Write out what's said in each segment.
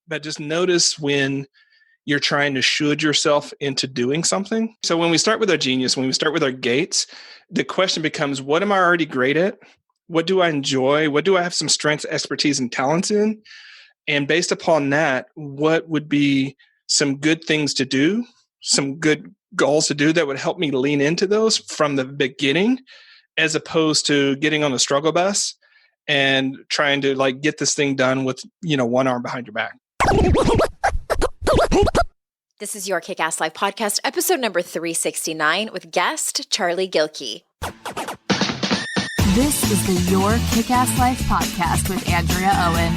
but just notice when you're trying to should yourself into doing something. So when we start with our genius, when we start with our gates, the question becomes, what am I already great at? What do I enjoy? What do I have some strengths, expertise, and talents in? And based upon that, what would be some good things to do, some good goals to do that would help me lean into those from the beginning, as opposed to getting on the struggle bus and trying to like get this thing done with, one arm behind your back. This is your Kick-Ass Life podcast, episode number 369 with guest Charlie Gilkey. This is the Your Kick-Ass Life podcast with Andrea Owen,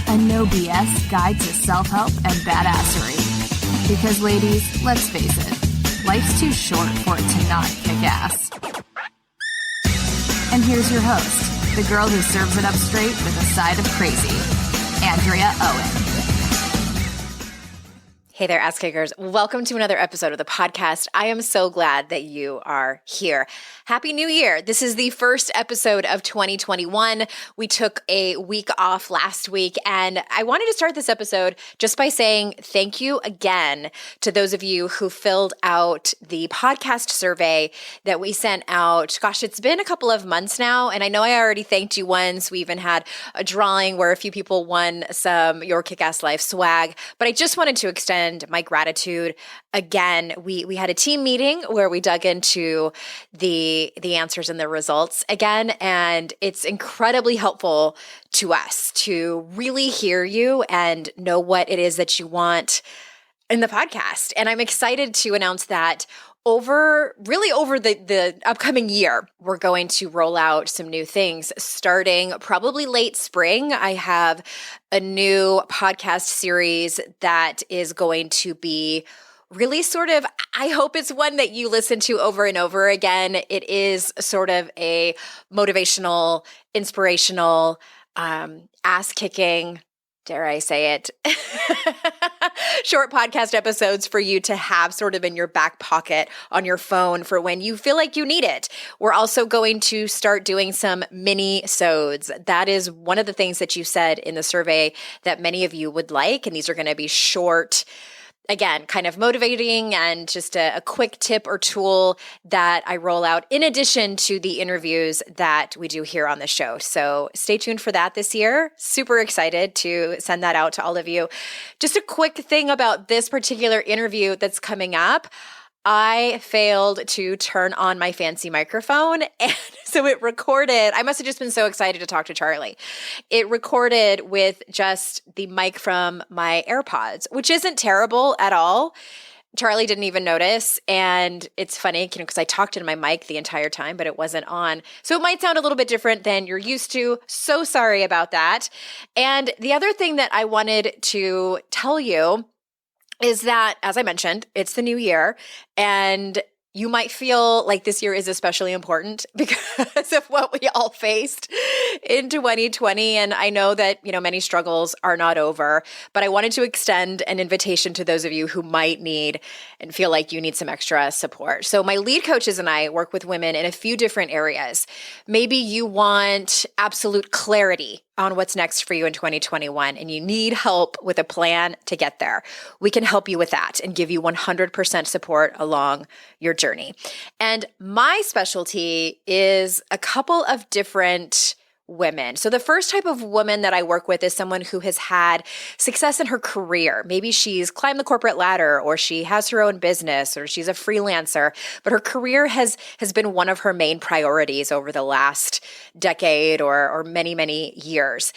a no BS guide to self-help and badassery. Because ladies, let's face it, life's too short for it to not kick ass. And here's your host, the girl who serves it up straight with a side of crazy, Andrea Owen. Hey there, ass kickers. Welcome to another episode of the podcast. I am so glad that you are here. Happy New Year. This is the first episode of 2021. We took a week off last week, and I wanted to start this episode just by saying thank you again to those of you who filled out the podcast survey that we sent out. Gosh, it's been a couple of months now, and I know I already thanked you once. We even had a drawing where a few people won some Your Kick-Ass Life swag, but I just wanted to extend my gratitude again. We had a team meeting where we dug into the answers and the results again, and it's incredibly helpful to us to really hear you and know what it is that you want in the podcast. And I'm excited to announce that over the upcoming year, we're going to roll out some new things starting probably late spring. I have a new podcast series that is going to be really sort of, I hope it's one that you listen to over and over again. It is sort of a motivational, inspirational, ass-kicking, dare I say it, short podcast episodes for you to have sort of in your back pocket on your phone for when you feel like you need it. We're also going to start doing some mini-sodes. That is one of the things that you said in the survey that many of you would like, and these are going to be short, again, kind of motivating and just a quick tip or tool that I roll out in addition to the interviews that we do here on the show. So stay tuned for that this year. Super excited to send that out to all of you. Just a quick thing about this particular interview that's coming up. I failed to turn on my fancy microphone, and so it recorded. I must have just been so excited to talk to Charlie. It recorded with just the mic from my AirPods, which isn't terrible at all. Charlie didn't even notice, and it's funny, because I talked into my mic the entire time, but it wasn't on. So it might sound a little bit different than you're used to. So sorry about that. And the other thing that I wanted to tell you is that, as I mentioned, it's the new year, and you might feel like this year is especially important because of what we all faced in 2020. And I know that, many struggles are not over, but I wanted to extend an invitation to those of you who might need and feel like you need some extra support. So my lead coaches and I work with women in a few different areas. Maybe you want absolute clarity on what's next for you in 2021, and you need help with a plan to get there. We can help you with that and give you 100% support along your journey. And my specialty is a couple of different women. So the first type of woman that I work with is someone who has had success in her career. Maybe she's climbed the corporate ladder, or she has her own business, or she's a freelancer, but her career has been one of her main priorities over the last decade or many, many years.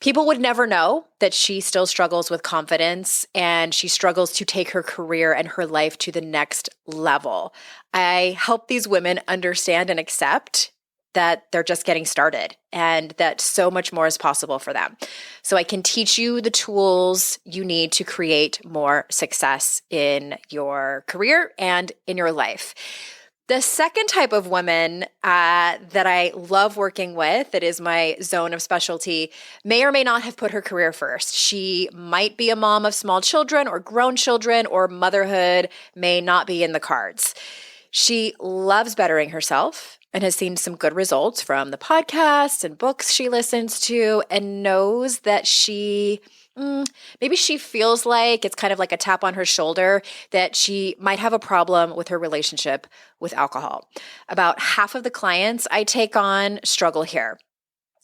People would never know that she still struggles with confidence, and she struggles to take her career and her life to the next level. I help these women understand and accept that they're just getting started and that so much more is possible for them. So I can teach you the tools you need to create more success in your career and in your life. The second type of woman that I love working with, that is my zone of specialty, may or may not have put her career first. She might be a mom of small children or grown children, or motherhood may not be in the cards. She loves bettering herself and has seen some good results from the podcasts and books she listens to, and knows that she Maybe she feels like it's kind of like a tap on her shoulder that she might have a problem with her relationship with alcohol. About half of the clients I take on struggle here.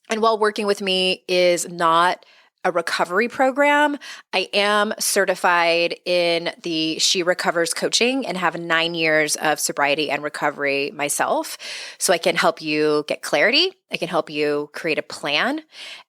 And while working with me is not a recovery program, I am certified in the She Recovers coaching and have 9 years of sobriety and recovery myself. So I can help you get clarity. I can help you create a plan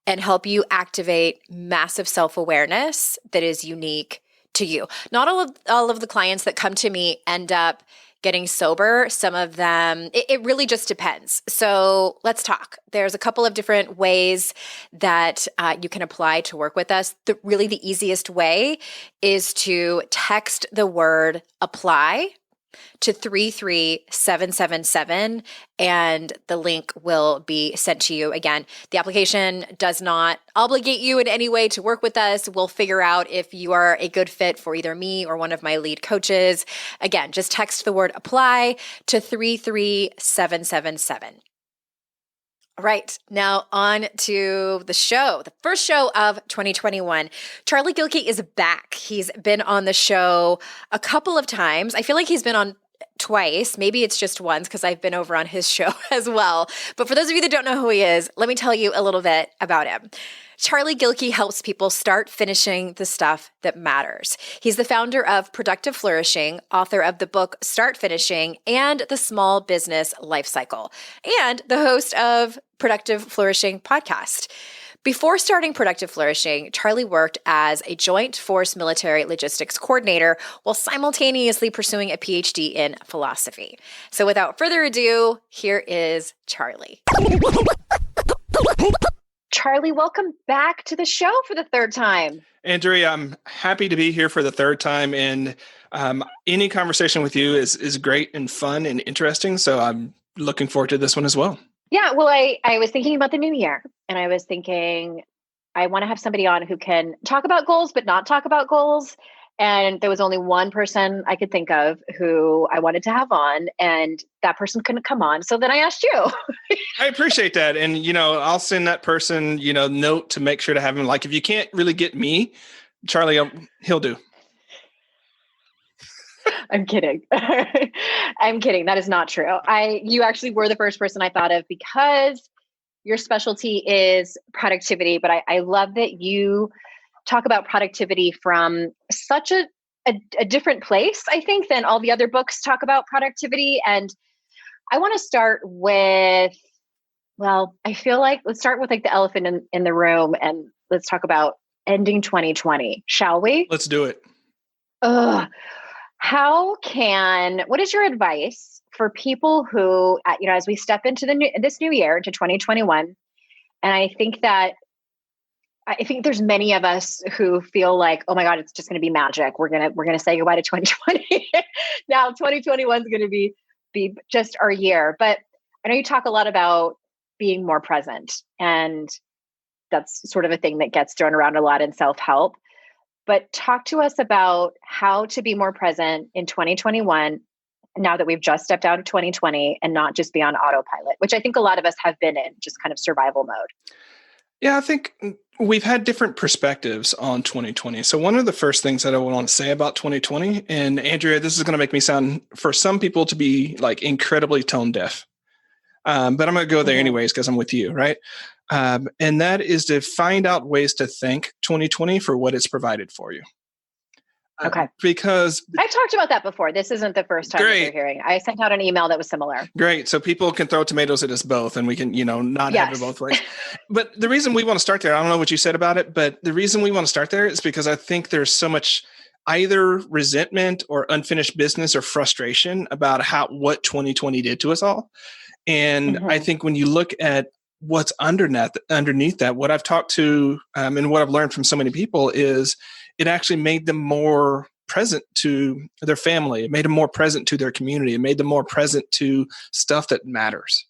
and help you activate massive self-awareness that is unique to you. Not all of the clients that come to me end up getting sober. Some of them, it really just depends. So let's talk. There's a couple of different ways that you can apply to work with us. Really the easiest way is to text the word apply to 33777 and the link will be sent to you. Again, the application does not obligate you in any way to work with us. We'll figure out if you are a good fit for either me or one of my lead coaches. Again, just text the word apply to 33777. All right, now on to the show, the first show of 2021. Charlie Gilkey is back. He's been on the show a couple of times. I feel like he's been on twice. Maybe it's just once because I've been over on his show as well. But for those of you that don't know who he is, let me tell you a little bit about him. Charlie Gilkey helps people start finishing the stuff that matters. He's the founder of Productive Flourishing, author of the book Start Finishing and the Small Business Lifecycle, and the host of Productive Flourishing podcast. Before starting Productive Flourishing, Charlie worked as a Joint Force Military Logistics Coordinator while simultaneously pursuing a PhD in philosophy. So without further ado, here is Charlie. Charlie, welcome back to the show for the third time. Andrea, I'm happy to be here for the third time. And any conversation with you is great and fun and interesting. So I'm looking forward to this one as well. Yeah, well, I was thinking about the new year and I was thinking I want to have somebody on who can talk about goals, but not talk about goals. And there was only one person I could think of who I wanted to have on, and that person couldn't come on. So then I asked you. I appreciate that. And, I'll send that person, note to make sure to have him. Like, if you can't really get me, Charlie, he'll do. I'm kidding. I'm kidding. That is not true. You actually were the first person I thought of because your specialty is productivity, but I love that you talk about productivity from such a different place, I think, than all the other books talk about productivity. And I want to start with, I feel like let's start with like the elephant in the room and let's talk about ending 2020, shall we? Let's do it. What is your advice for people who, as we step into this new year, into 2021, and I think there's many of us who feel like, oh my God, it's just going to be magic. We're going to say goodbye to 2020. Now 2021 is going to be just our year. But I know you talk a lot about being more present, and that's sort of a thing that gets thrown around a lot in self-help. But talk to us about how to be more present in 2021 now that we've just stepped out of 2020 and not just be on autopilot, which I think a lot of us have been in, just kind of survival mode. Yeah, I think we've had different perspectives on 2020. So one of the first things that I want to say about 2020, and Andrea, this is going to make me sound for some people to be like incredibly tone deaf. But I'm going to go there anyways because I'm with you, right? And that is to find out ways to thank 2020 for what it's provided for you. Okay. Because I've talked about that before. This isn't the first time that you're hearing. I sent out an email that was similar. Great. So people can throw tomatoes at us both and we can, not have it both ways. But the reason we want to start there, I don't know what you said about it, but the reason we want to start there is because I think there's so much either resentment or unfinished business or frustration about what 2020 did to us all. And I think when you look at what's underneath that, what I've talked to and what I've learned from so many people is it actually made them more present to their family. It made them more present to their community. It made them more present to stuff that matters.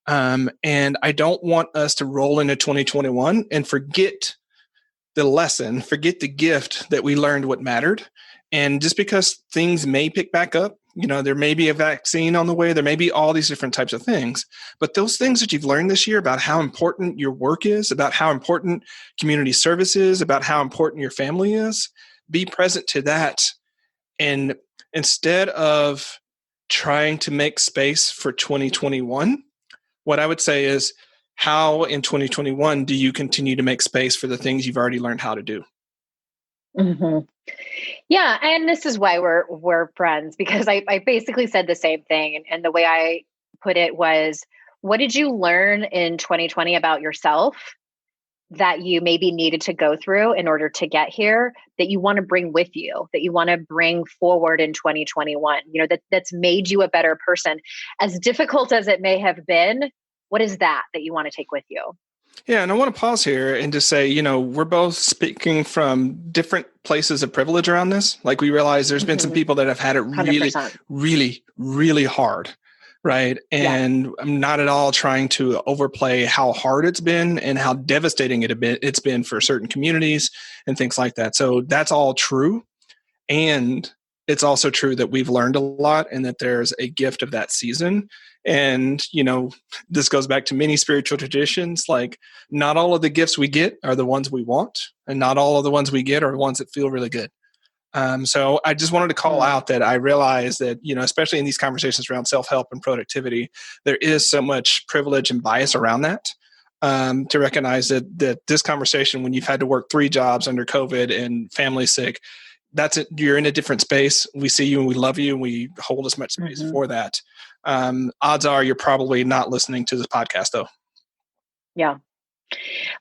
And I don't want us to roll into 2021 and forget the lesson, forget the gift that we learned what mattered. And just because things may pick back up, There may be a vaccine on the way. There may be all these different types of things. But those things that you've learned this year about how important your work is, about how important community service is, about how important your family is, be present to that. And instead of trying to make space for 2021, what I would say is, how in 2021 do you continue to make space for the things you've already learned how to do? Mm-hmm. Yeah. And this is why we're friends, because I basically said the same thing. And the way I put it was, what did you learn in 2020 about yourself that you maybe needed to go through in order to get here, that you want to bring with you, that you want to bring forward in 2021, that's made you a better person? As difficult as it may have been, what is that you want to take with you? Yeah. And I want to pause here and just say, we're both speaking from different places of privilege around this. Like, we realize there's been some people that have had it really, 100%. Really, really hard. Right. And I'm not at all trying to overplay how hard it's been and how devastating it's been for certain communities and things like that. So that's all true. And it's also true that we've learned a lot and that there's a gift of that season. And, this goes back to many spiritual traditions. Like, not all of the gifts we get are the ones we want, and not all of the ones we get are the ones that feel really good. So I just wanted to call out that I realize that, especially in these conversations around self-help and productivity, there is so much privilege and bias around that. To recognize that this conversation, when you've had to work 3 jobs under COVID and family sick, that's it. You're in a different space. We see you and we love you and we hold as much space for that. Odds are you're probably not listening to this podcast, though. Yeah.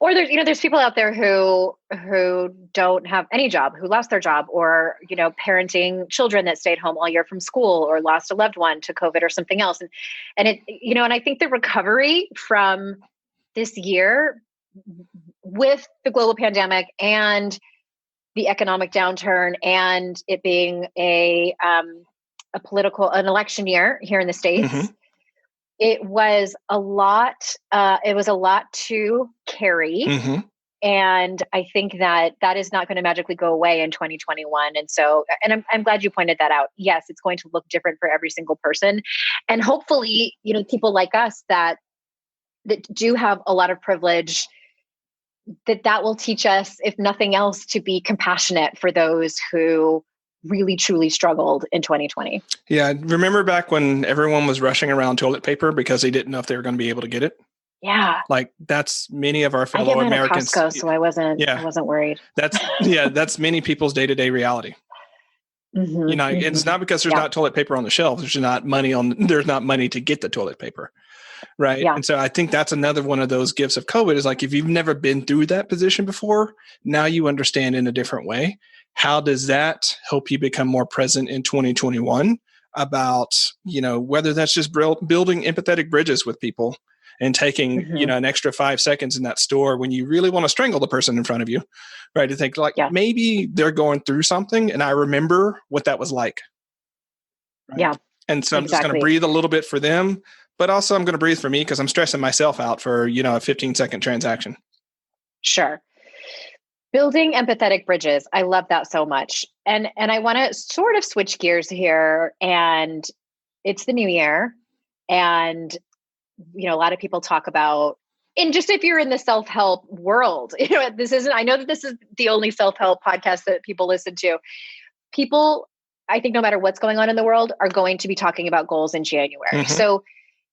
Or there's people out there who don't have any job, who lost their job, or, parenting children that stayed home all year from school, or lost a loved one to COVID or something else. And I think the recovery from this year with the global pandemic and the economic downturn and it being an election year here in the States, it was a lot. It was a lot to carry. And I think that is not going to magically go away in 2021. And so, and I'm glad you pointed that out. Yes, it's going to look different for every single person. And hopefully, people like us that do have a lot of privilege, that will teach us, if nothing else, to be compassionate for those who really, truly struggled in 2020. Yeah. Remember back when everyone was rushing around toilet paper because they didn't know if they were going to be able to get it? Yeah. Like, that's many of our fellow I get mine Americans. At Costco, so I wasn't worried. That's many people's day-to-day reality. It's not because there's not toilet paper on the shelf. There's not money to get the toilet paper. Right. Yeah. And so I think that's another one of those gifts of COVID is like, if you've never been through that position before, now you understand in a different way. How does that help you become more present in 2021 about, whether that's just building empathetic bridges with people and taking, an extra 5 seconds in that store when you really want to strangle the person in front of you, right? To think like, maybe they're going through something and I remember what that was like. Right? Yeah. And so I'm just going to breathe a little bit for them, but also I'm going to breathe for me because I'm stressing myself out for, a 15-second transaction. Sure. Building empathetic bridges. I love that so much. And I want to sort of switch gears here, and it's the new year. And, a lot of people talk about, and just if you're in the self-help world, I know that this is the only self-help podcast that people listen to. People, I think no matter what's going on in the world, are going to be talking about goals in January. So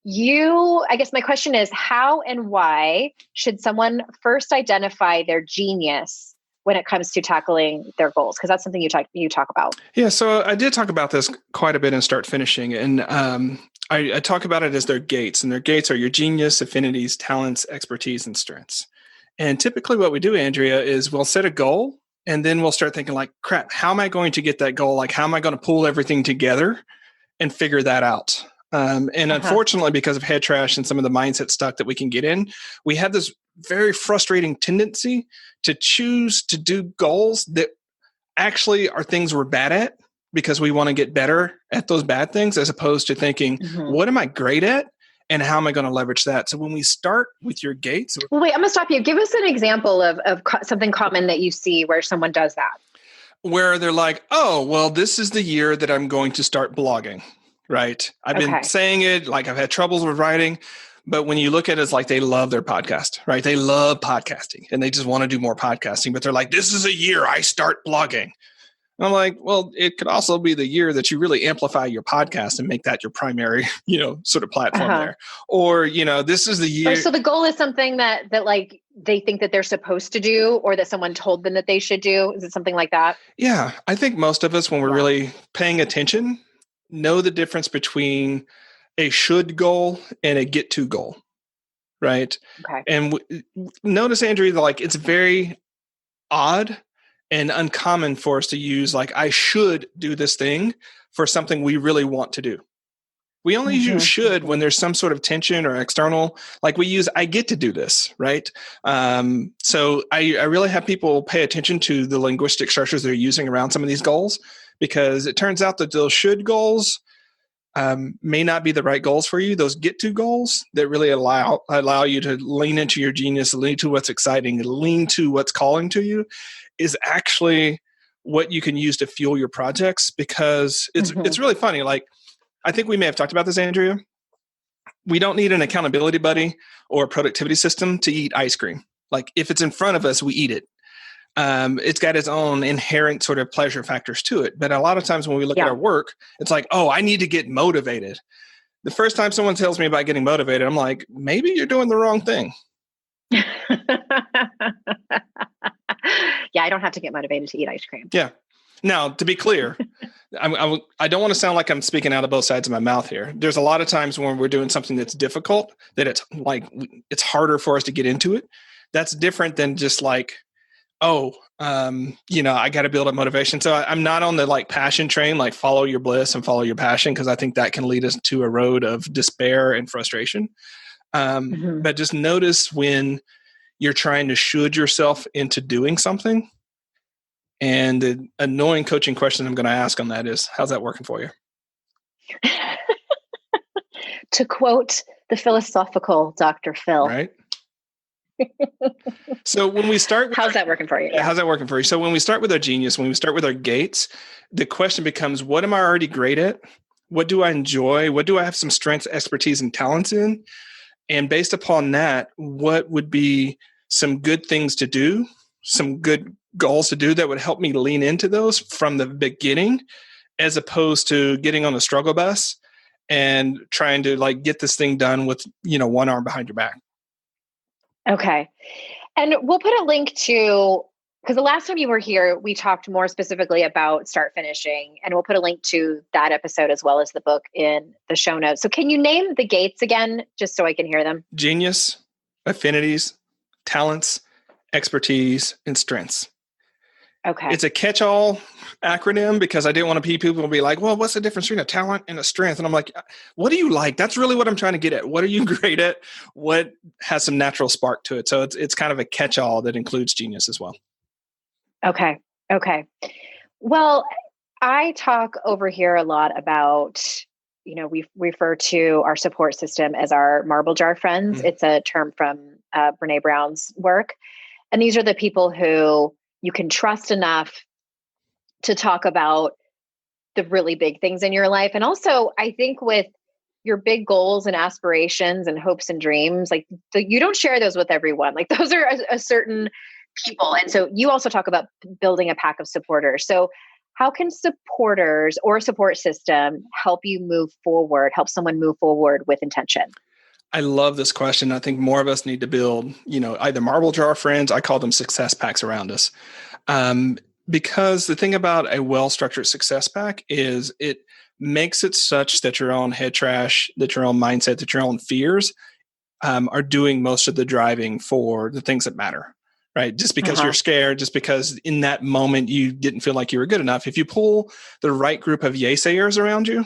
I guess my question is, how and why should someone first identify their genius when it comes to tackling their goals? Because that's something you talk about. Yeah, so I did talk about this quite a bit in Start Finishing. And I talk about it as their gates. And their gates are your genius, affinities, talents, expertise, and strengths. And typically what we do, Andrea, is we'll set a goal and then we'll start thinking like, crap, how am I going to get that goal? Like, how am I going to pull everything together and figure that out? And unfortunately, because of head trash and some of the mindset stuck that we can get in, we have this very frustrating tendency to choose to do goals that actually are things we're bad at because we want to get better at those bad things, as opposed to thinking, what am I great at? And how am I going to leverage that? So when we start with your gates. Well, wait, I'm going to stop you. Give us an example of something common that you see where someone does that. where they're like, oh, well, this is the year that I'm going to start blogging, right? I've been saying it, like I've had troubles with writing, but when you look at it, it's like they love their podcast, right? They love podcasting and they just want to do more podcasting, but they're like, this is a year I start blogging. And I'm like, well, it could also be the year that you really amplify your podcast and make that your primary, sort of platform there. Or, this is the year. So the goal is something that like they think that they're supposed to do or that someone told them that they should do. Is it something like that? Yeah. I think most of us, when we're really paying attention, know the difference between a should goal and a get to goal. Right. Okay. And notice, Andrea, like it's very odd and uncommon for us to use like, I should do this thing for something we really want to do. We only use should when there's some sort of tension or external, like we use, I get to do this, right? So I really have people pay attention to the linguistic structures they're using around some of these goals, because it turns out that those should goals may not be the right goals for you. Those get to goals that really allow you to lean into your genius, lean to what's exciting, lean to what's calling to you, is actually what you can use to fuel your projects. Because it's really funny. Like, I think we may have talked about this, Andrea. We don't need an accountability buddy or a productivity system to eat ice cream. Like, if it's in front of us, we eat it. It's got its own inherent sort of pleasure factors to it. But a lot of times when we look at our work, it's like, oh, I need to get motivated. The first time someone tells me about getting motivated, I'm like, maybe you're doing the wrong thing. Yeah, I don't have to get motivated to eat ice cream. Yeah. Now, to be clear, I don't want to sound like I'm speaking out of both sides of my mouth here. There's a lot of times when we're doing something that's difficult, that it's harder for us to get into it. That's different than just like, I got to build up motivation. So I'm not on the like passion train, like follow your bliss and follow your passion, because I think that can lead us to a road of despair and frustration. But just notice when you're trying to should yourself into doing something. And the annoying coaching question I'm going to ask on that is, how's that working for you? To quote the philosophical Dr. Phil. Right. So when we start, how's that working for you? How's that working for you? So when we start with our genius, when we start with our gates, the question becomes, what am I already great at? What do I enjoy? What do I have some strengths, expertise, and talents in? And based upon that, what would be some good things to do, some good goals to do that would help me lean into those from the beginning, as opposed to getting on the struggle bus and trying to like get this thing done with, one arm behind your back. Okay. And we'll put a link to, because the last time you were here, we talked more specifically about start finishing, and we'll put a link to that episode as well as the book in the show notes. So can you name the gates again, just so I can hear them? Genius, affinities, talents, expertise, and strengths. Okay. It's a catch-all acronym because I didn't want people to be like, well, what's the difference between a talent and a strength? And I'm like, what do you like? That's really what I'm trying to get at. What are you great at? What has some natural spark to it? So it's kind of a catch-all that includes genius as well. Okay. Well, I talk over here a lot about, we refer to our support system as our marble jar friends. It's a term from Brene Brown's work. And these are the people who you can trust enough to talk about the really big things in your life. And also, I think with your big goals and aspirations and hopes and dreams, like you don't share those with everyone. Like those are a certain people. And so you also talk about building a pack of supporters. So how can supporters or a support system help you move forward, help someone move forward with intention? I love this question. I think more of us need to build, either marble jar friends. I call them success packs around us. Because the thing about a well-structured success pack is it makes it such that your own head trash, that your own mindset, that your own fears are doing most of the driving for the things that matter, right? Just because you're scared, just because in that moment you didn't feel like you were good enough. If you pull the right group of yay-sayers around you,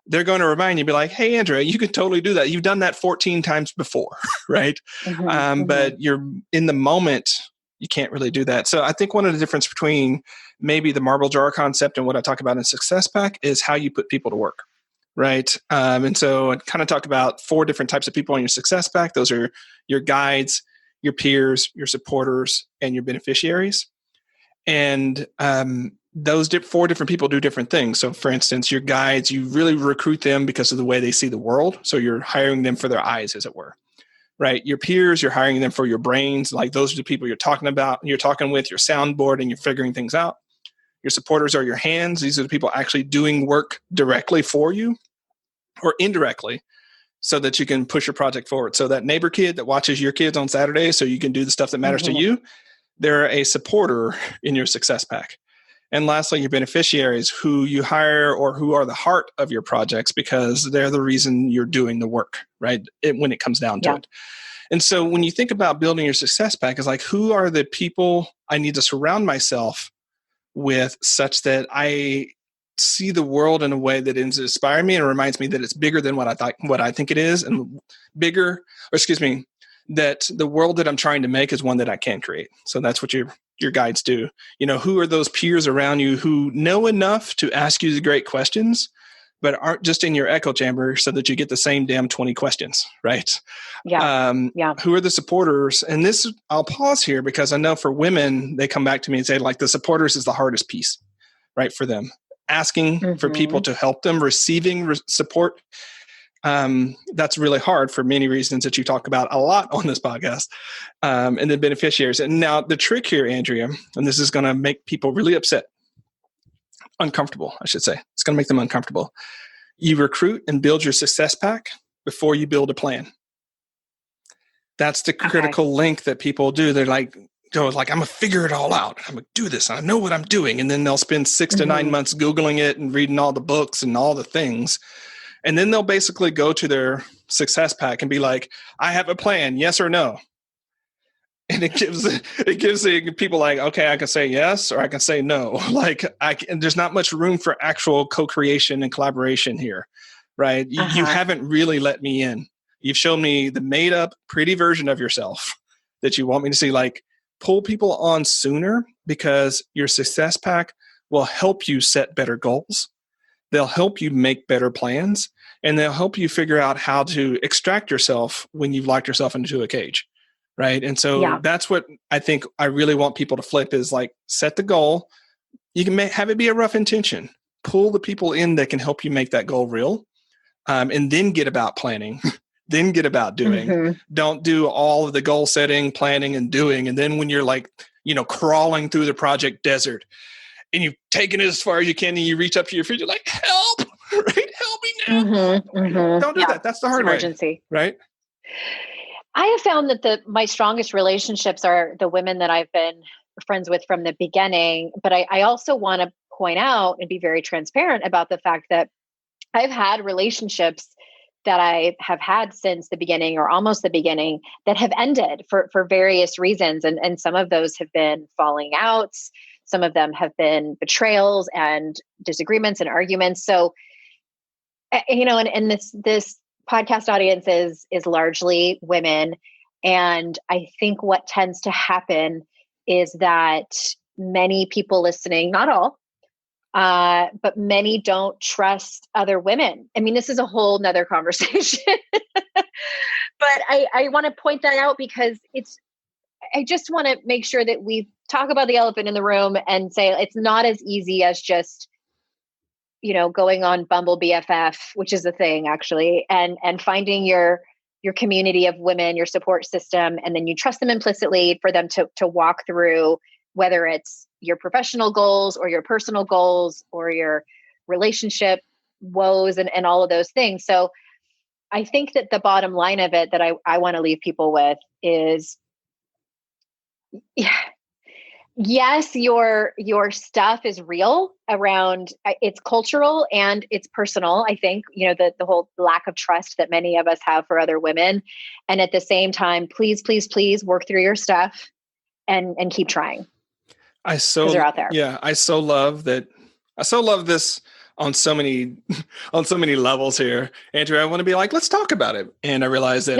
they're going to remind you, be like, hey, Andrea, you could totally do that. You've done that 14 times before, right? But you're in the moment, you can't really do that. So I think one of the difference between maybe the marble jar concept and what I talk about in Success Pack is how you put people to work, right? And so I kind of talk about 4 different types of people on your Success Pack. Those are your guides, your peers, your supporters, and your beneficiaries. And those four different people do different things. So for instance, your guides, you really recruit them because of the way they see the world. So you're hiring them for their eyes, as it were, right? Your peers, you're hiring them for your brains. Like those are the people you're talking about, you're talking with, your soundboard, and you're figuring things out. Your supporters are your hands. These are the people actually doing work directly for you or indirectly so that you can push your project forward. So that neighbor kid that watches your kids on Saturday so you can do the stuff that matters to you, they're a supporter in your success pack. And lastly, your beneficiaries, who you hire or who are the heart of your projects because they're the reason you're doing the work, right? When it comes down to it. And so when you think about building your success pack, it's like, who are the people I need to surround myself with such that I see the world in a way that inspires me and reminds me that it's bigger than what I think it is, and that the world that I'm trying to make is one that I can create. So that's what your guides do. Who are those peers around you who know enough to ask you the great questions, but aren't just in your echo chamber so that you get the same damn 20 questions, right? Who are the supporters? And this, I'll pause here because I know for women, they come back to me and say, like, the supporters is the hardest piece, right, for them. Asking for people to help them, receiving support. That's really hard for many reasons that you talk about a lot on this podcast. And then beneficiaries. And now the trick here, Andrea, and this is going to make people really uncomfortable, I should say. It's going to make them uncomfortable. You recruit and build your success pack before you build a plan. That's the critical link that people do. They're like, I'm going to figure it all out. I'm going to do this. I know what I'm doing. And then they'll spend 6 to 9 months Googling it and reading all the books and all the things. And then they'll basically go to their success pack and be like, I have a plan, yes or no. And it gives the people like, okay, I can say yes or I can say no. And there's not much room for actual co-creation and collaboration here, right? You haven't really let me in. You've shown me the made up, pretty version of yourself that you want me to see. Like, pull people on sooner because your success pack will help you set better goals. They'll help you make better plans, and they'll help you figure out how to extract yourself when you've locked yourself into a cage, right? And so that's what I think I really want people to flip is like, set the goal. You can have it be a rough intention. Pull the people in that can help you make that goal real, and then get about planning. Then get about doing. Don't do all of the goal setting, planning, and doing. And then when you're like, crawling through the project desert and you've taken it as far as you can and you reach up to your feet, you're like, help, right? Help me now. Don't do that. That's the hard way. Right? I have found that my strongest relationships are the women that I've been friends with from the beginning. But I also want to point out and be very transparent about the fact that I've had relationships that I have had since the beginning or almost the beginning that have ended for various reasons. And some of those have been falling outs. Some of them have been betrayals and disagreements and arguments. So, and this podcast audience is largely women. And I think what tends to happen is that many people listening, not all, but many don't trust other women. I mean, this is a whole nother conversation, but I want to point that out because I just want to make sure that we talk about the elephant in the room and say it's not as easy as just, going on Bumble BFF, which is a thing actually, and finding your community of women, your support system, and then you trust them implicitly for them to walk through whether it's your professional goals or your personal goals or your relationship woes and all of those things. So I think that the bottom line of it that I want to leave people with is, yes, your stuff is real around, it's cultural and it's personal. I think, the whole lack of trust that many of us have for other women. And at the same time, please, please, please work through your stuff and keep trying. They're out there. Yeah. I so love this on so many levels here. Andrea, I want to be like, let's talk about it. And I realize that,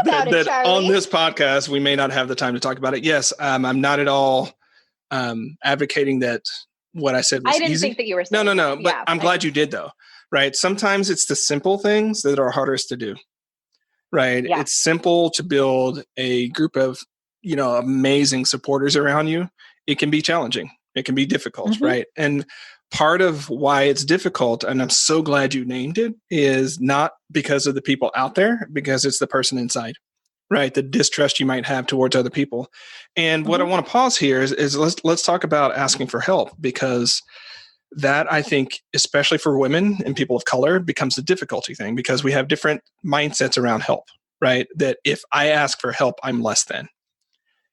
that on this podcast, we may not have the time to talk about it. Yes. I'm not at all advocating that what I said was easy. I didn't think that you were saying No. But I'm glad you did though. Right. Sometimes it's the simple things that are hardest to do. Right. Yeah. It's simple to build a group of, amazing supporters around you. It can be challenging, It can be difficult, right? And part of why it's difficult, and I'm so glad you named it, is not because of the people out there, because it's the person inside, right? The distrust you might have towards other people. And what I want to pause here is let's talk about asking for help, because that, I think, especially for women and people of color, becomes a difficulty thing, because we have different mindsets around help, right? That if I ask for help, I'm less than.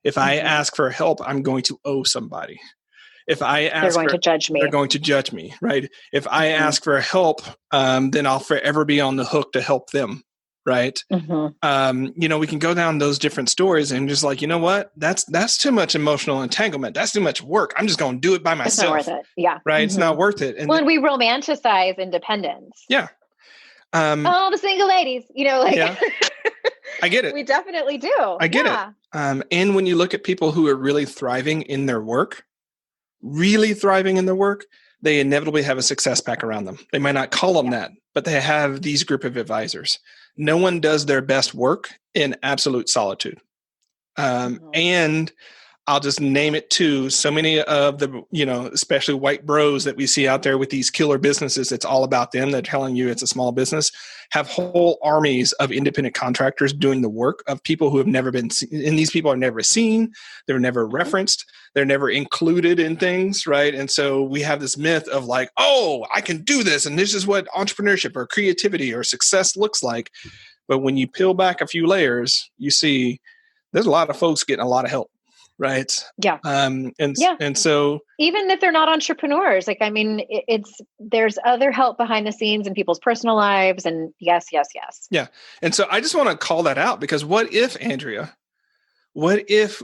If I ask for help, I'm going to owe somebody. If I ask, they're going to judge me. They're going to judge me, right? If I ask for help, then I'll forever be on the hook to help them, right? We can go down those different stories and just like, you know what? That's too much emotional entanglement. That's too much work. I'm just going to do it by myself. It's not worth it. Yeah. Right? It's not worth it. And we romanticize independence. Yeah. The single ladies, Yeah. I get it. We definitely do. I get it. And when you look at people who are really thriving in their work, they inevitably have a success pack around them. They might not call them that, but they have these group of advisors. No one does their best work in absolute solitude. And I'll just name it too. So many of the, especially white bros that we see out there with these killer businesses, it's all about them. They're telling you it's a small business, have whole armies of independent contractors doing the work of people who have never been seen. And these people are never seen. They're never referenced. They're never included in things, right? And so we have this myth of like, oh, I can do this. And this is what entrepreneurship or creativity or success looks like. But when you peel back a few layers, you see there's a lot of folks getting a lot of help. Right. Yeah. And so even if they're not entrepreneurs, there's other help behind the scenes in people's personal lives. And yes. Yeah. And so I just want to call that out, because what if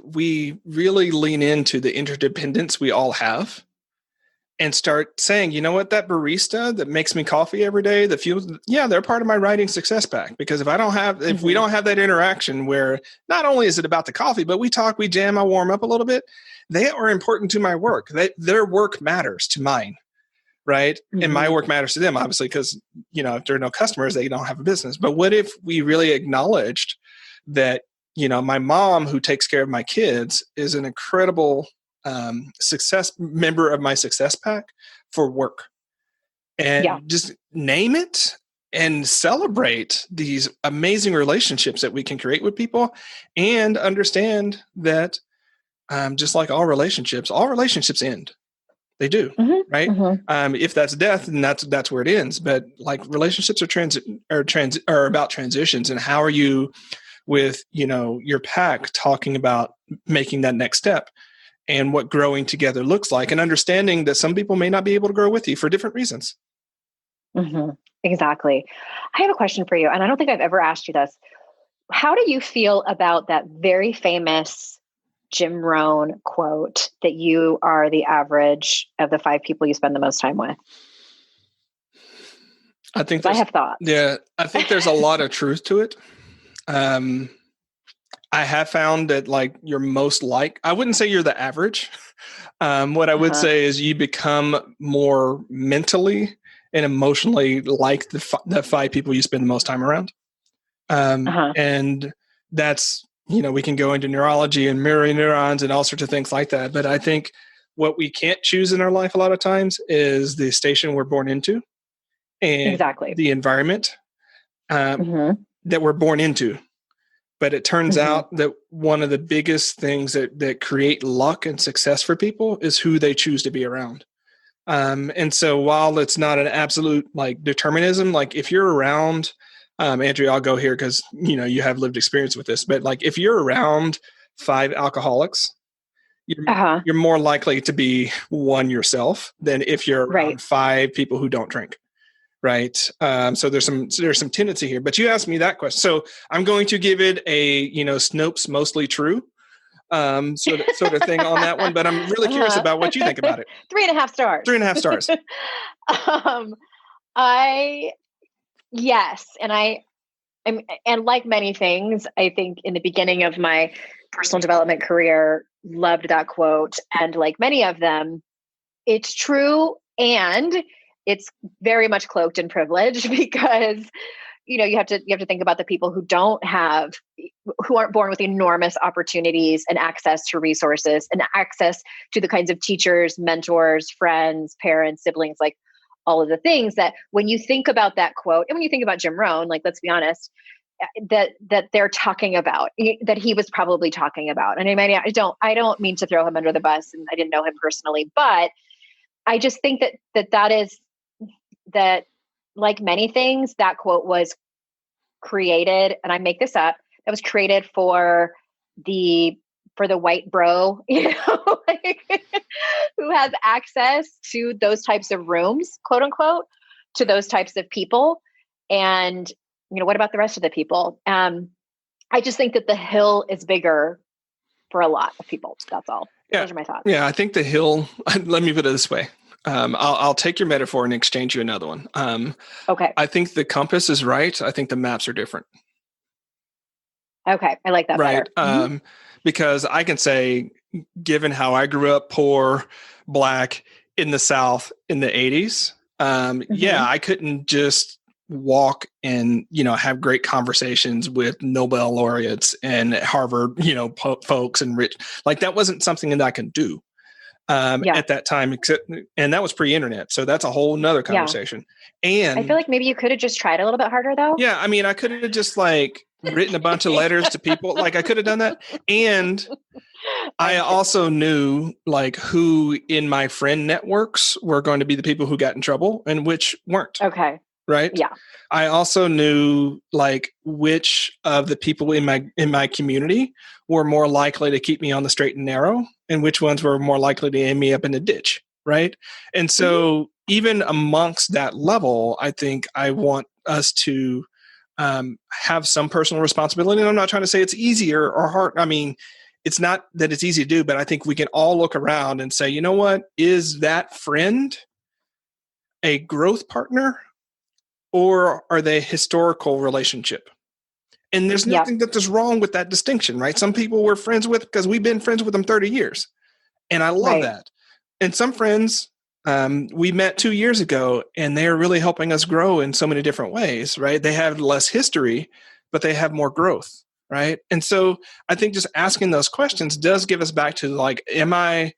we really lean into the interdependence we all have and start saying, you know what, that barista that makes me coffee every day, they're part of my writing success pack. Because if we don't have that interaction where not only is it about the coffee, but we talk, we jam, I warm up a little bit, they are important to my work. Their work matters to mine, right? And my work matters to them, obviously, because, if there are no customers, they don't have a business. But what if we really acknowledged that, my mom who takes care of my kids is an incredible success member of my success pack for work, and just name it and celebrate these amazing relationships that we can create with people, and understand that just like all relationships end. They do, right? If that's death, then that's where it ends. But like relationships are about transitions. And how are you with your pack talking about making that next step? And what growing together looks like, and understanding that some people may not be able to grow with you for different reasons. Exactly. I have a question for you, and I don't think I've ever asked you this. How do you feel about that very famous Jim Rohn quote that you are the average of the 5 people you spend the most time with? I think I have thoughts. Yeah, I think there's a lot of truth to it. I have found that you're most I wouldn't say you're the average. What I would say is you become more mentally and emotionally like the 5 people you spend the most time around. And that's, we can go into neurology and mirror neurons and all sorts of things like that. But I think what we can't choose in our life a lot of times is the station we're born into, and the environment that we're born into. But it turns out that one of the biggest things that create luck and success for people is who they choose to be around. And so while it's not an absolute determinism, if you're around, Andrea, I'll go here because, you have lived experience with this, but if you're around 5 alcoholics, you're more likely to be one yourself than if you're around 5 people who don't drink. Right. So there's some tendency here, but you asked me that question. So I'm going to give it a, Snopes mostly true sort of thing on that one, but I'm really curious about what you think about it. 3.5 stars. 3.5 stars. Yes. And like many things, I think in the beginning of my personal development career, loved that quote. And like many of them, it's true. And it's very much cloaked in privilege, because you have to think about the people who aren't born with enormous opportunities and access to resources and access to the kinds of teachers, mentors, friends, parents, siblings, like all of the things that when you think about that quote, and when you think about Jim Rohn, like, let's be honest, that they're talking about, that he was probably talking about. And I don't mean to throw him under the bus, and I didn't know him personally, but I just think that like many things, that quote was created, and I make this up, that was created for the white bro, like, who has access to those types of rooms, quote unquote, to those types of people. And, what about the rest of the people? I just think that the hill is bigger for a lot of people. That's all. Yeah. Those are my thoughts. Yeah. I think the hill, let me put it this way. I'll take your metaphor and exchange you another one. Okay. I think the compass is right. I think the maps are different. Okay. I like that right. better. Because I can say, given how I grew up poor, Black, in the South in the 80s, yeah, I couldn't just walk and, have great conversations with Nobel laureates and Harvard, folks and rich, like that wasn't something that I could do at that time, and that was pre-internet. So that's a whole nother conversation. And I feel like maybe you could have just tried a little bit harder though. Yeah. I mean, I could have just written a bunch of letters to people. Like I could have done that. And I also knew who in my friend networks were going to be the people who got in trouble and which weren't. Okay. Right. Yeah. I also knew which of the people in my community were more likely to keep me on the straight and narrow and which ones were more likely to end me up in a ditch. Right. And so even amongst that level, I think I want us to have some personal responsibility. And I'm not trying to say it's easier or hard. I mean, it's not that it's easy to do, but I think we can all look around and say, you know what, is that friend a growth partner or are they a historical relationship? And there's nothing that is wrong with that distinction, right? Some people we're friends with because we've been friends with them 30 years. And I love that. And some friends we met 2 years ago and they're really helping us grow in so many different ways, right? They have less history, but they have more growth, right? And so I think just asking those questions does give us back to am I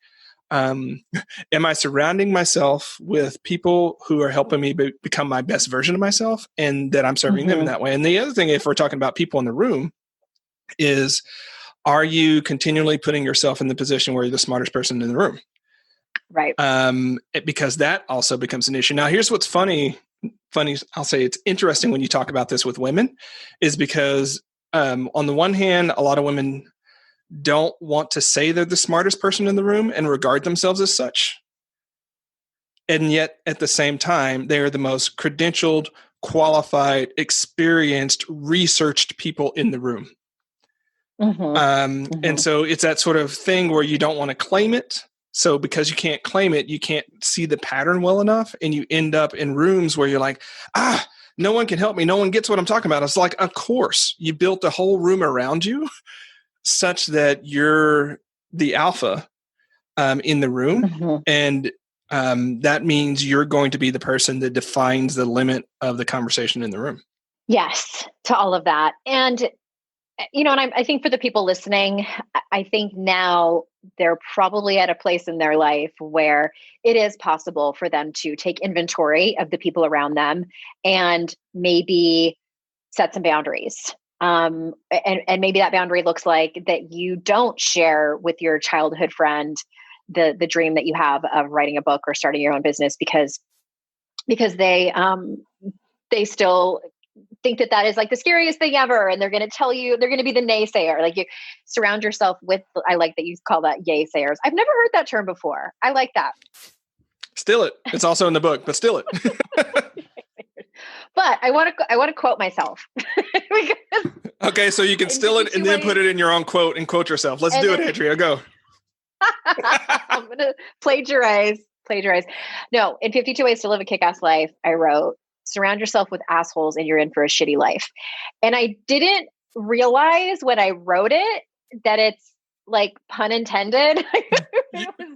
surrounding myself with people who are helping me become my best version of myself and that I'm serving them in that way? And the other thing, if we're talking about people in the room, is are you continually putting yourself in the position where you're the smartest person in the room? Right. Because that also becomes an issue. Now, here's what's funny, I'll say it's interesting when you talk about this with women, is because on the one hand, a lot of women don't want to say they're the smartest person in the room and regard themselves as such. And yet, at the same time, they're the most credentialed, qualified, experienced, researched people in the room. And so it's that sort of thing where you don't want to claim it. So because you can't claim it, you can't see the pattern well enough. And you end up in rooms where you're like, no one can help me. No one gets what I'm talking about. It's like, of course, you built a whole room around you such that you're the alpha in the room. And that means you're going to be the person that defines the limit of the conversation in the room. Yes, to all of that. And, and I think for the people listening, I think now they're probably at a place in their life where it is possible for them to take inventory of the people around them and maybe set some boundaries. And maybe that boundary looks like that you don't share with your childhood friend the dream that you have of writing a book or starting your own business because they still think that is like the scariest thing ever. And they're going to tell you, they're going to be the naysayer. Like, you surround yourself with, I like that you call that yaysayers. I've never heard that term before. I like that. Steal it. It's also in the book, but steal it. But I want to quote myself. Okay. So you can steal it and then put it in your own quote and quote yourself. Let's do it, Andrea. Go. I'm going to plagiarize. No, in 52 Ways to Live a Kick-Ass Life, I wrote, surround yourself with assholes and you're in for a shitty life. And I didn't realize when I wrote it that it's like pun intended.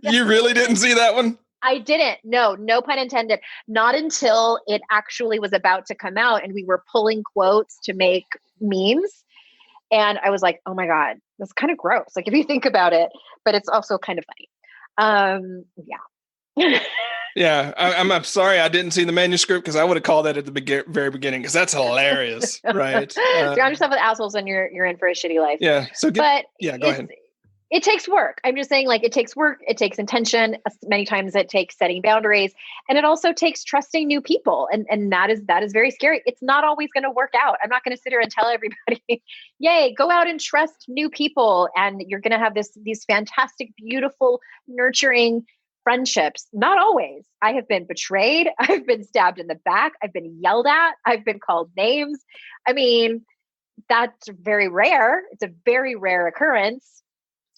You really didn't see that one? I didn't. No pun intended. Not until it actually was about to come out and we were pulling quotes to make memes. And I was like, oh my God, that's kind of gross. Like if you think about it, but it's also kind of funny. Yeah. Yeah, I'm sorry I didn't see the manuscript because I would have called that at the very beginning because that's hilarious, right? Surround yourself with assholes and you're in for a shitty life. Yeah. So go ahead. It takes work. I'm just saying, like, it takes work. It takes intention. Many times it takes setting boundaries, and it also takes trusting new people. And that is very scary. It's not always going to work out. I'm not going to sit here and tell everybody, yay, go out and trust new people. And you're going to have these fantastic, beautiful, nurturing friendships. Not always. I have been betrayed. I've been stabbed in the back. I've been yelled at. I've been called names. I mean, that's very rare. It's a very rare occurrence.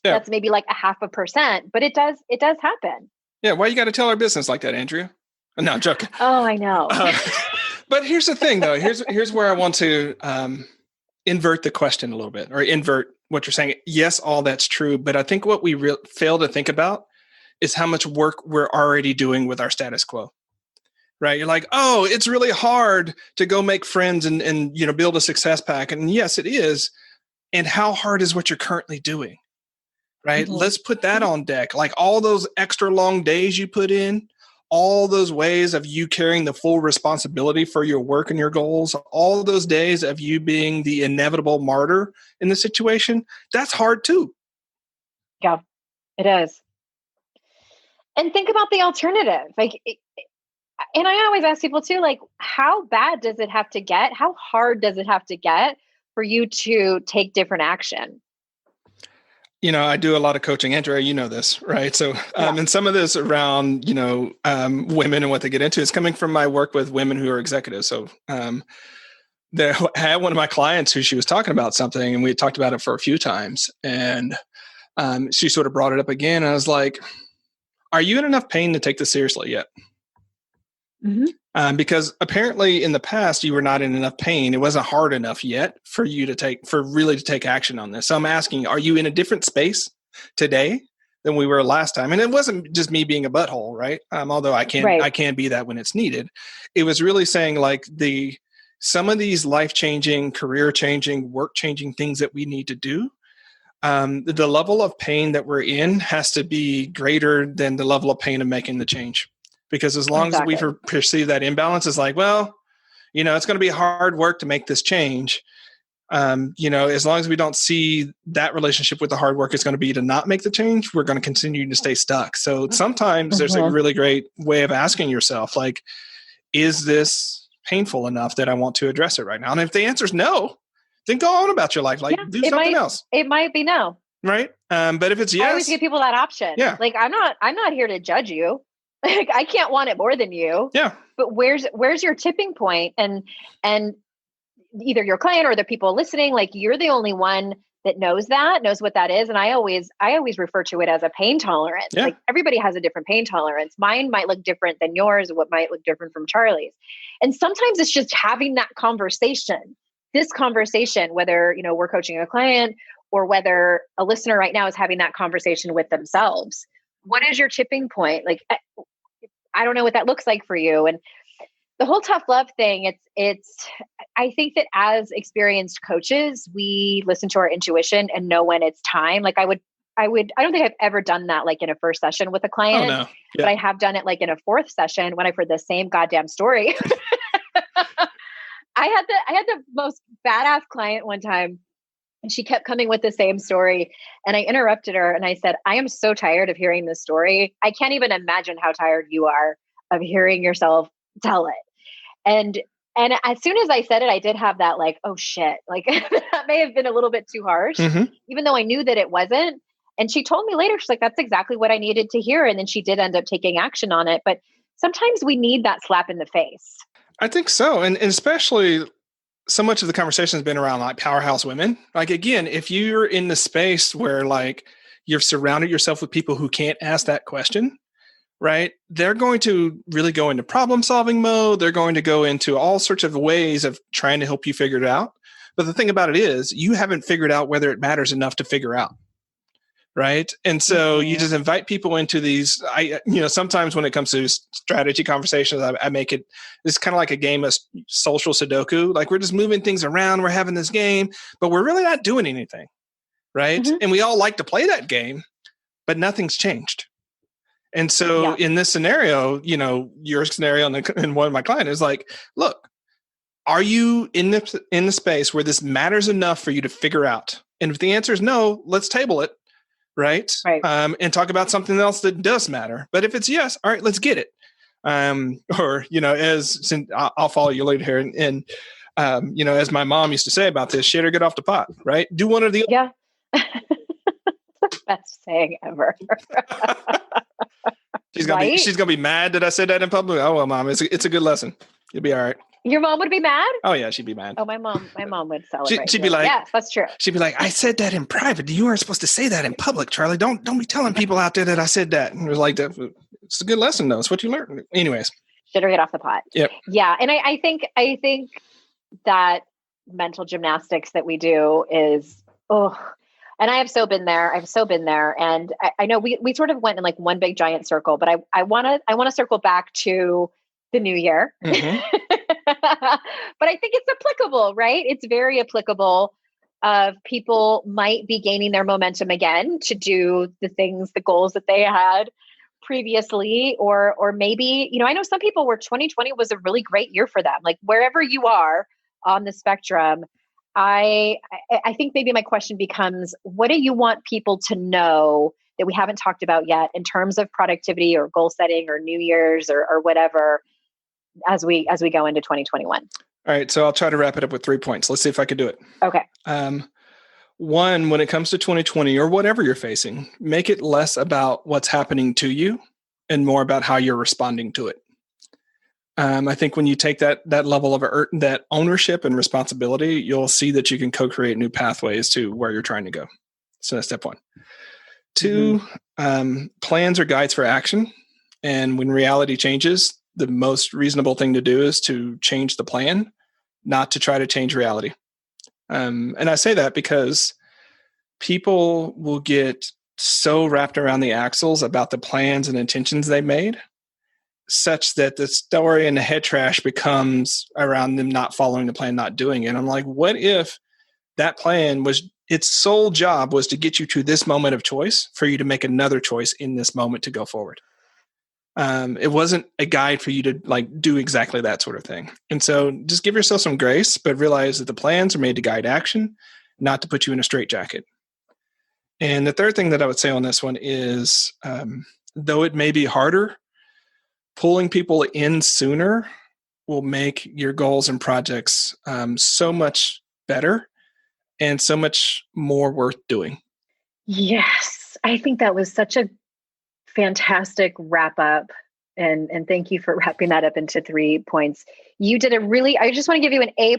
Yeah. That's maybe like 0.5%, but it does happen. Yeah. Why you got to tell our business like that, Andrea? No, I'm joking. Oh, I know. But here's the thing though. Here's where I want to invert the question a little bit, or invert what you're saying. Yes, all that's true. But I think what we fail to think about is how much work we're already doing with our status quo. Right. You're like, oh, it's really hard to go make friends and build a success pack. And yes, it is. And how hard is what you're currently doing? Right. Mm-hmm. Let's put that on deck. Like all those extra long days you put in, all those ways of you carrying the full responsibility for your work and your goals, all those days of you being the inevitable martyr in the situation, that's hard too. Yeah, it is. And think about the alternative. And I always ask people too, like, how bad does it have to get? How hard does it have to get for you to take different action? I do a lot of coaching, Andrea, you know this, right? So, and some of this around, women and what they get into is coming from my work with women who are executives. So, I had one of my clients who she was talking about something and we had talked about it for a few times. And she sort of brought it up again. And I was like, are you in enough pain to take this seriously yet? Mm-hmm. Because apparently in the past you were not in enough pain. It wasn't hard enough yet for you to really take action on this. So I'm asking, are you in a different space today than we were last time? And it wasn't just me being a butthole, right? Although I can be that when it's needed. It was really saying like some of these life-changing, career-changing, work-changing things that we need to do. The level of pain that we're in has to be greater than the level of pain of making the change. Because as long as we perceive that imbalance as like, well, it's going to be hard work to make this change. As long as we don't see that relationship with the hard work is going to be to not make the change, we're going to continue to stay stuck. So sometimes there's a really great way of asking yourself, like, is this painful enough that I want to address it right now? And if the answer is no, then go on about your life. Like do something else. It might be no. Right. But if it's yes. I always give people that option. Yeah. Like I'm not here to judge you. Like I can't want it more than you. Yeah. But where's your tipping point? And either your client or the people listening, like you're the only one that knows what that is. And I always refer to it as a pain tolerance. Yeah. Like everybody has a different pain tolerance. Mine might look different than yours, what might look different from Charlie's. And sometimes it's just having that conversation, whether, we're coaching a client or whether a listener right now is having that conversation with themselves. What is your tipping point? Like, I don't know what that looks like for you. And the whole tough love thing, I think that as experienced coaches, we listen to our intuition and know when it's time. Like I don't think I've ever done that like in a first session with a client, no. But I have done it like in a fourth session when I've heard the same goddamn story. I had the most badass client one time. And she kept coming with the same story. And I interrupted her and I said, I am so tired of hearing this story. I can't even imagine how tired you are of hearing yourself tell it. And as soon as I said it, I did have that like, oh shit, like that may have been a little bit too harsh, even though I knew that it wasn't. And she told me later, she's like, that's exactly what I needed to hear. And then she did end up taking action on it. But sometimes we need that slap in the face. I think so. And especially so much of the conversation has been around like powerhouse women. Like, again, if you're in the space where like you've surrounded yourself with people who can't ask that question, right? They're going to really go into problem solving mode. They're going to go into all sorts of ways of trying to help you figure it out. But the thing about it is you haven't figured out whether it matters enough to figure out. right? And so you just invite people into these. Sometimes when it comes to strategy conversations, I make it's kind of like a game of social Sudoku. Like we're just moving things around. We're having this game, but we're really not doing anything, right? And we all like to play that game, but nothing's changed. And so in this scenario, your scenario and one of my clients is like, look, are you in the space where this matters enough for you to figure out? And if the answer is no, let's table it, right? And talk about something else that does matter. But if it's yes, all right, let's get it. I'll follow you later here. And as my mom used to say about this, shit or get off the pot, right? Do one or the other. Yeah. Best saying ever. She's gonna be mad that I said that in public. Oh well, Mom, it's a good lesson. You'll be all right. Your mom would be mad? Oh yeah, she'd be mad. Oh, my mom would celebrate. She'd be like, yes, that's true. She'd be like, I said that in private. You weren't supposed to say that in public, Charlie. Don't be telling people out there that I said that. And it was like that. It's a good lesson though. It's what you learn. Anyways. Shit or get off the pot. Yep. Yeah. And I think that mental gymnastics that we do is, and I have so been there. And I know we sort of went in like one big giant circle, but I want to circle back to the new year. But I think it's applicable, right? It's very applicable. People might be gaining their momentum again to do the goals that they had previously, or maybe, I know some people where 2020 was a really great year for them. Like wherever you are on the spectrum, I think maybe my question becomes, what do you want people to know that we haven't talked about yet in terms of productivity or goal setting or New Year's or whatever as we go into 2021? All right. So I'll try to wrap it up with 3 points. Let's see if I can do it. Okay. One, when it comes to 2020 or whatever you're facing, make it less about what's happening to you and more about how you're responding to it. I think when you take that level of that ownership and responsibility, you'll see that you can co-create new pathways to where you're trying to go. So that's step one. Two, plans are guides for action. And when reality changes, the most reasonable thing to do is to change the plan, not to try to change reality. And I say that because people will get so wrapped around the axles about the plans and intentions they made, such that the story and the head trash becomes around them not following the plan, not doing it. I'm like, what if that plan its sole job was to get you to this moment of choice for you to make another choice in this moment to go forward? It wasn't a guide for you to do exactly that sort of thing. And so just give yourself some grace, but realize that the plans are made to guide action, not to put you in a straitjacket. And the third thing that I would say on this one is, though it may be harder, pulling people in sooner will make your goals and projects so much better and so much more worth doing. Yes. I think that was such a fantastic wrap up. And thank you for wrapping that up into 3 points. You did I just want to give you an A+.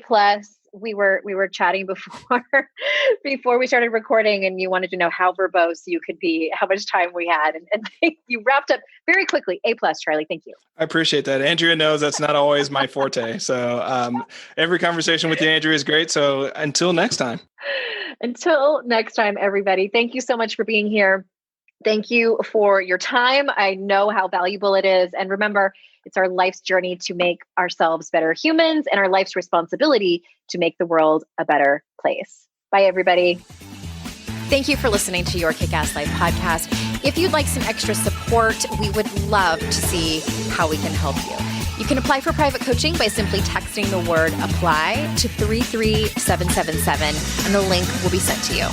We were chatting before we started recording, and you wanted to know how verbose you could be, how much time we had. And you wrapped up very quickly. A+, Charlie. Thank you. I appreciate that. Andrea knows that's not always my forte. So every conversation with you, Andrea, is great. So until next time. Until next time, everybody. Thank you so much for being here. Thank you for your time. I know how valuable it is. And remember, it's our life's journey to make ourselves better humans and our life's responsibility to make the world a better place. Bye, everybody. Thank you for listening to Your Kick-Ass Life podcast. If you'd like some extra support, we would love to see how we can help you. You can apply for private coaching by simply texting the word apply to 33777, and the link will be sent to you.